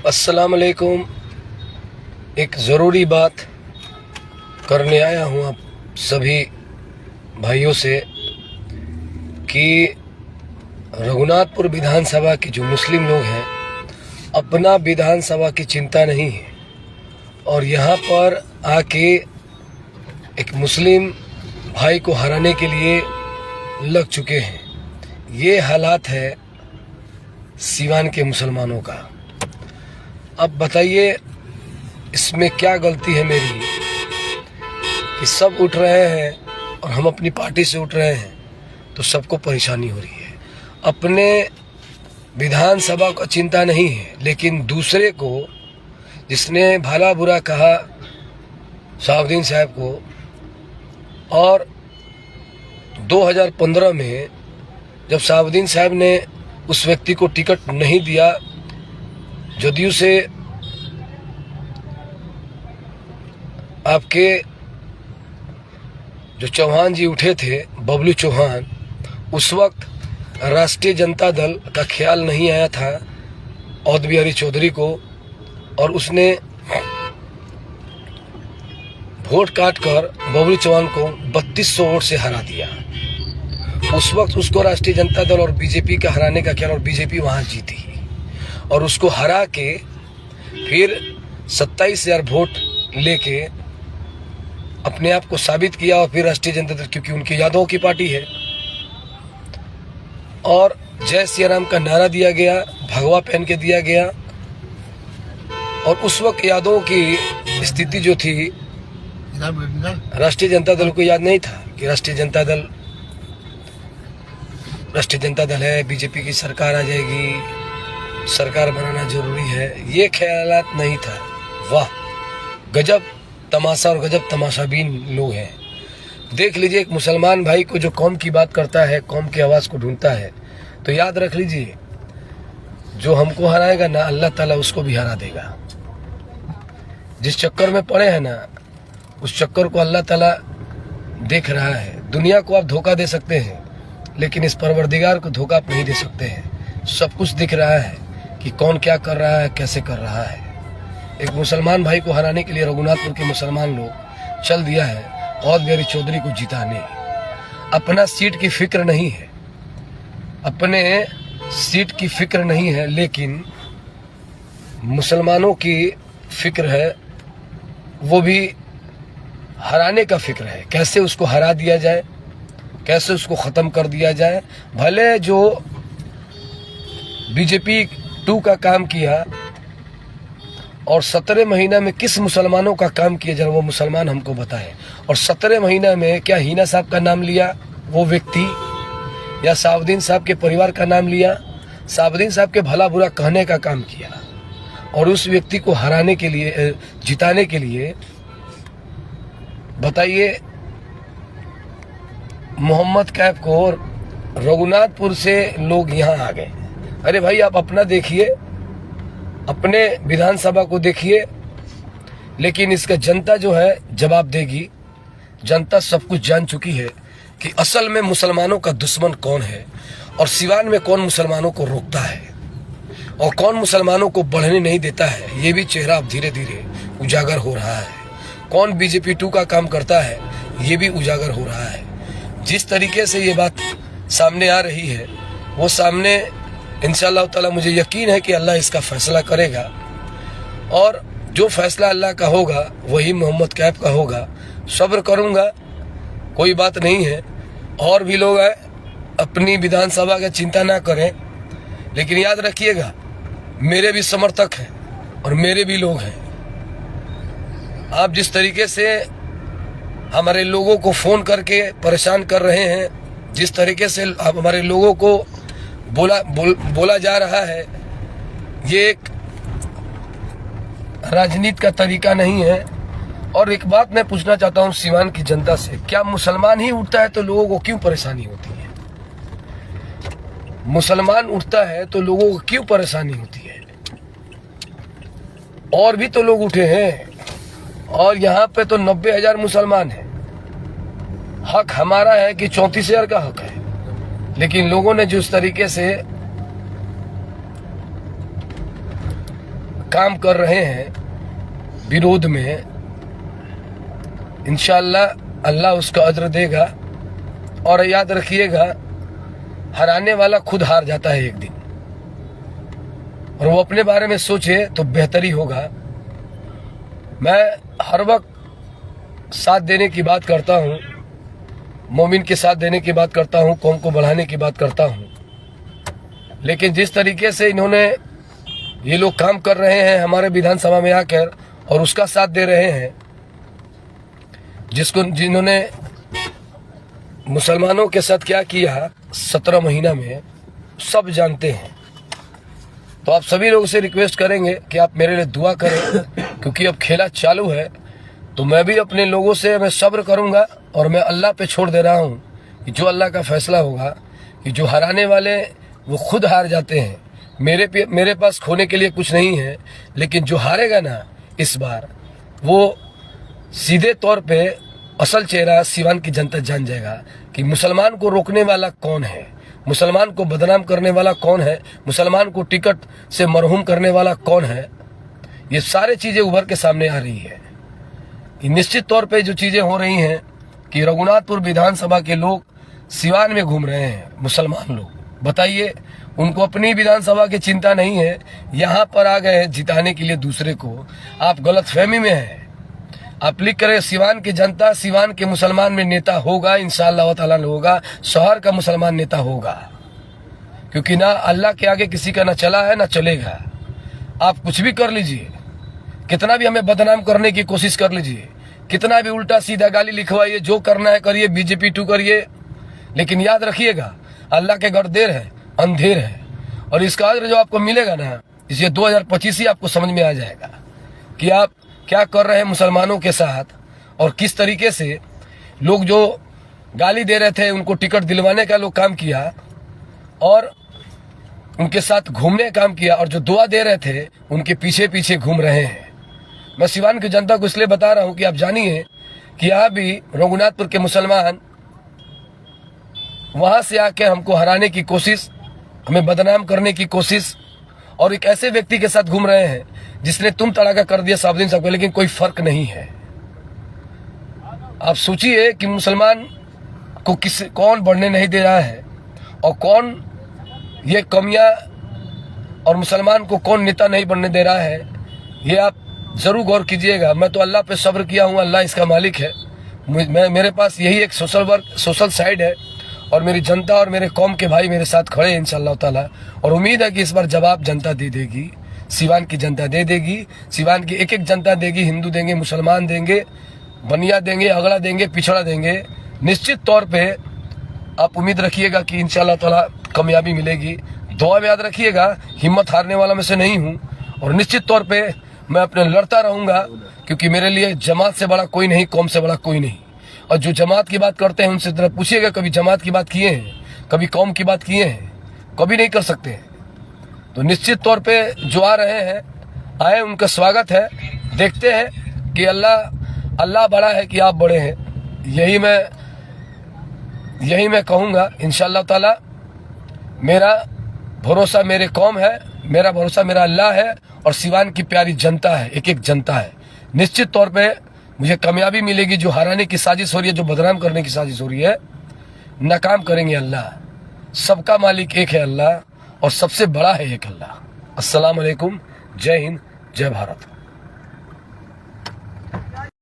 अस्सलाम वालेकुम। एक ज़रूरी बात करने आया हूँ आप सभी भाइयों से कि रघुनाथपुर विधानसभा के जो मुस्लिम लोग हैं, अपना विधानसभा की चिंता नहीं है और यहाँ पर आके एक मुस्लिम भाई को हराने के लिए लग चुके हैं। ये हालात है सीवान के मुसलमानों का। अब बताइए इसमें क्या गलती है मेरी कि सब उठ रहे हैं और हम अपनी पार्टी से उठ रहे हैं तो सबको परेशानी हो रही है। अपने विधानसभा को चिंता नहीं है, लेकिन दूसरे को जिसने भला बुरा कहा शहाबुद्दीन साहब को, और 2015 में जब शहाबुद्दीन साहब ने उस व्यक्ति को टिकट नहीं दिया, जदयू से आपके जो चौहान जी उठे थे, बबलू चौहान, उस वक्त राष्ट्रीय जनता दल का ख्याल नहीं आया था औध बिहारी चौधरी को, और उसने वोट काटकर बबलू चौहान को 3200 वोट से हरा दिया। उस वक्त उसको राष्ट्रीय जनता दल और बीजेपी का हराने का ख्याल, और बीजेपी वहां जीती और उसको हरा के फिर 27,000 वोट लेके अपने आप को साबित किया, और फिर राष्ट्रीय जनता दल, क्योंकि उनकी यादवों की पार्टी है, और जय सिया राम का नारा दिया गया, भगवा पहन के दिया गया। और उस वक्त यादवों की स्थिति जो थी, राष्ट्रीय जनता दल को याद नहीं था कि राष्ट्रीय जनता दल है, बीजेपी की सरकार आ जाएगी, सरकार बनाना जरूरी है, ये ख्यालात नहीं था। वाह, गजब तमाशा और गजब तमाशाबीन लोग हैं। देख लीजिए, एक मुसलमान भाई को जो कौम की बात करता है, कौम की आवाज़ को ढूंढता है, तो याद रख लीजिए, जो हमको हराएगा ना, अल्लाह ताला उसको भी हरा देगा। जिस चक्कर में पड़े हैं ना, उस चक्कर को अल्लाह ताला देख रहा है। दुनिया को आप धोखा दे सकते हैं, लेकिन इस परवरदिगार को धोखा आप नहीं दे सकते हैं। सब कुछ दिख रहा है कि कौन क्या कर रहा है, कैसे कर रहा है। एक मुसलमान भाई को हराने के लिए रघुनाथपुर के मुसलमान लोग चल दिया है औध बिहारी चौधरी को जिताने। अपना सीट की फिक्र नहीं है, अपने सीट की फिक्र नहीं है, लेकिन मुसलमानों की फिक्र है, वो भी हराने का फिक्र है। कैसे उसको हरा दिया जाए, कैसे उसको ख़त्म कर दिया जाए। भले जो बीजेपी 2 का काम किया और 17 महीना में किस मुसलमानों का काम किया, जरा वो मुसलमान हमको बताएं। और 17 महीना में क्या हिना साहब का नाम लिया वो व्यक्ति, या शहाबुद्दीन साहब के परिवार का नाम लिया? शहाबुद्दीन साहब के भला बुरा कहने का काम किया, और उस व्यक्ति को हराने के लिए, जिताने के लिए, बताइए, मोहम्मद कैफ को रघुनाथपुर से लोग यहाँ आ गए। अरे भाई, आप अपना देखिए, अपने विधानसभा को देखिए, लेकिन इसका जनता जो है जवाब देगी। जनता सब कुछ जान चुकी है कि असल में मुसलमानों का दुश्मन कौन है, और सिवान में कौन मुसलमानों को रोकता है और कौन मुसलमानों को बढ़ने नहीं देता है। ये भी चेहरा अब धीरे धीरे उजागर हो रहा है। कौन बीजेपी 2 का काम करता है, ये भी उजागर हो रहा है। जिस तरीके से ये बात सामने आ रही है, वो सामने इंशाअल्लाह ताला मुझे यकीन है कि अल्लाह इसका फैसला करेगा, और जो फैसला अल्लाह का होगा वही मोहम्मद कैफ का होगा। सब्र करूंगा, कोई बात नहीं है। और भी लोग हैं, अपनी विधानसभा की चिंता ना करें, लेकिन याद रखिएगा, मेरे भी समर्थक हैं और मेरे भी लोग हैं। आप जिस तरीके से हमारे लोगों को फ़ोन करके परेशान कर रहे हैं, जिस तरीके से आप हमारे लोगों को बोला जा रहा है, ये एक राजनीति का तरीका नहीं है। और एक बात मैं पूछना चाहता हूं सीवान की जनता से, क्या मुसलमान ही उठता है तो लोगों को क्यों परेशानी होती है? मुसलमान उठता है तो लोगों को क्यों परेशानी होती है? और भी तो लोग उठे हैं, और यहाँ पे तो 90,000 मुसलमान हैं। हक हमारा है कि 34,000 का हक है, लेकिन लोगों ने जिस तरीके से काम कर रहे हैं विरोध में, इंशाअल्लाह अल्लाह उसका अज्र देगा। और याद रखिएगा, हराने वाला खुद हार जाता है एक दिन, और वो अपने बारे में सोचे तो बेहतरी होगा। मैं हर वक्त साथ देने की बात करता हूँ, मोमिन के साथ देने की बात करता हूँ, कौम को बढ़ाने की बात करता हूँ, लेकिन जिस तरीके से इन्होंने ये लोग काम कर रहे हैं हमारे विधानसभा में आकर और उसका साथ दे रहे हैं, जिन्होंने मुसलमानों के साथ क्या किया 17 महीना में सब जानते हैं। तो आप सभी लोगों से रिक्वेस्ट करेंगे कि आप मेरे लिए दुआ करें, क्योंकि अब खेला चालू है। तो मैं भी अपने लोगों से मैं सब्र करूंगा और मैं अल्लाह पे छोड़ दे रहा हूं कि जो अल्लाह का फैसला होगा, कि जो हराने वाले वो खुद हार जाते हैं। मेरे पास खोने के लिए कुछ नहीं है, लेकिन जो हारेगा ना इस बार, वो सीधे तौर पे असल चेहरा सीवान की जनता जान जाएगा कि मुसलमान को रोकने वाला कौन है, मुसलमान को बदनाम करने वाला कौन है, मुसलमान को टिकट से मरहूम करने वाला कौन है। ये सारी चीजें उभर के सामने आ रही है। निश्चित तौर पे जो चीजें हो रही हैं कि रघुनाथपुर विधानसभा के लोग सिवान में घूम रहे हैं, मुसलमान लोग, बताइए उनको अपनी विधानसभा की चिंता नहीं है, यहाँ पर आ गए जिताने के लिए दूसरे को। आप गलतफहमी में हैं। आप लिख करें सिवान की जनता, सिवान के मुसलमान में नेता होगा, इंशाअल्लाह ताला होगा, शहर का मुसलमान नेता होगा, क्योंकि ना अल्लाह के आगे किसी का ना चला है ना चलेगा। आप कुछ भी कर लीजिए, कितना भी हमें बदनाम करने की कोशिश कर लीजिए, कितना भी उल्टा सीधा गाली लिखवाइए, जो करना है करिए, बीजेपी 2 करिए, लेकिन याद रखिएगा अल्लाह के घर देर है अंधेर है, और इसका अज्र जो आपको मिलेगा ना, इसे 2025 ही आपको समझ में आ जाएगा कि आप क्या कर रहे हैं मुसलमानों के साथ, और किस तरीके से लोग जो गाली दे रहे थे उनको टिकट दिलवाने का लोग काम किया और उनके साथ घूमने का काम किया, और जो दुआ दे रहे थे उनके पीछे पीछे घूम रहे हैं। मैं सिवान की जनता को इसलिए बता रहा हूं कि आप जानिए कि यहाँ भी रघुनाथपुर के मुसलमान वहां से आके हमको हराने की कोशिश, हमें बदनाम करने की कोशिश, और एक ऐसे व्यक्ति के साथ घूम रहे हैं जिसने तुम तड़ाका कर दिया साबुद्दीन साहब को, लेकिन कोई फर्क नहीं है। आप सोचिए कि मुसलमान को कौन बढ़ने नहीं दे रहा है, और कौन ये कमियां, और मुसलमान को कौन नेता नहीं बनने दे रहा है, ये आप जरूर गौर कीजिएगा। मैं तो अल्लाह पे सब्र किया हूँ, अल्लाह इसका मालिक है। मेरे पास यही एक सोशल साइड है, और मेरी जनता और मेरे कौम के भाई मेरे साथ खड़े हैं इंशाअल्लाह ताला, और उम्मीद है कि इस बार जवाब जनता दे देगी, सिवान की जनता दे देगी, सिवान की एक एक जनता देगी, हिंदू देंगे, मुसलमान देंगे, बनिया देंगे, अगला देंगे, पिछड़ा देंगे। निश्चित तौर पे आप उम्मीद रखिएगा कि इंशाअल्लाह ताला कामयाबी मिलेगी। दुआ में याद रखिएगा, हिम्मत हारने वाला मैं से नहीं हूँ, और निश्चित तौर पे मैं अपने लड़ता रहूंगा, क्योंकि मेरे लिए जमात से बड़ा कोई नहीं, कौम से बड़ा कोई नहीं। और जो जमात की बात करते हैं उनसे जरा पूछिएगा, कभी जमात की बात किए हैं, कभी कौम की बात किए हैं? कभी नहीं कर सकते। तो निश्चित तौर पे जो आ रहे हैं आए, उनका स्वागत है। देखते हैं कि अल्लाह बड़ा है कि आप बड़े हैं। यही मैं कहूँगा इंशाअल्लाह ताला। मेरा भरोसा मेरे कौम है, मेरा भरोसा मेरा अल्लाह है, और सिवान की प्यारी जनता है, एक एक जनता है। निश्चित तौर पे मुझे कामयाबी मिलेगी। जो हराने की साजिश हो रही है, जो बदनाम करने की साजिश हो रही है, नाकाम करेंगे अल्लाह। सबका मालिक एक है अल्लाह, और सबसे बड़ा है एक अल्लाह। अस्सलाम वालेकुम, जय हिंद, जय भारत।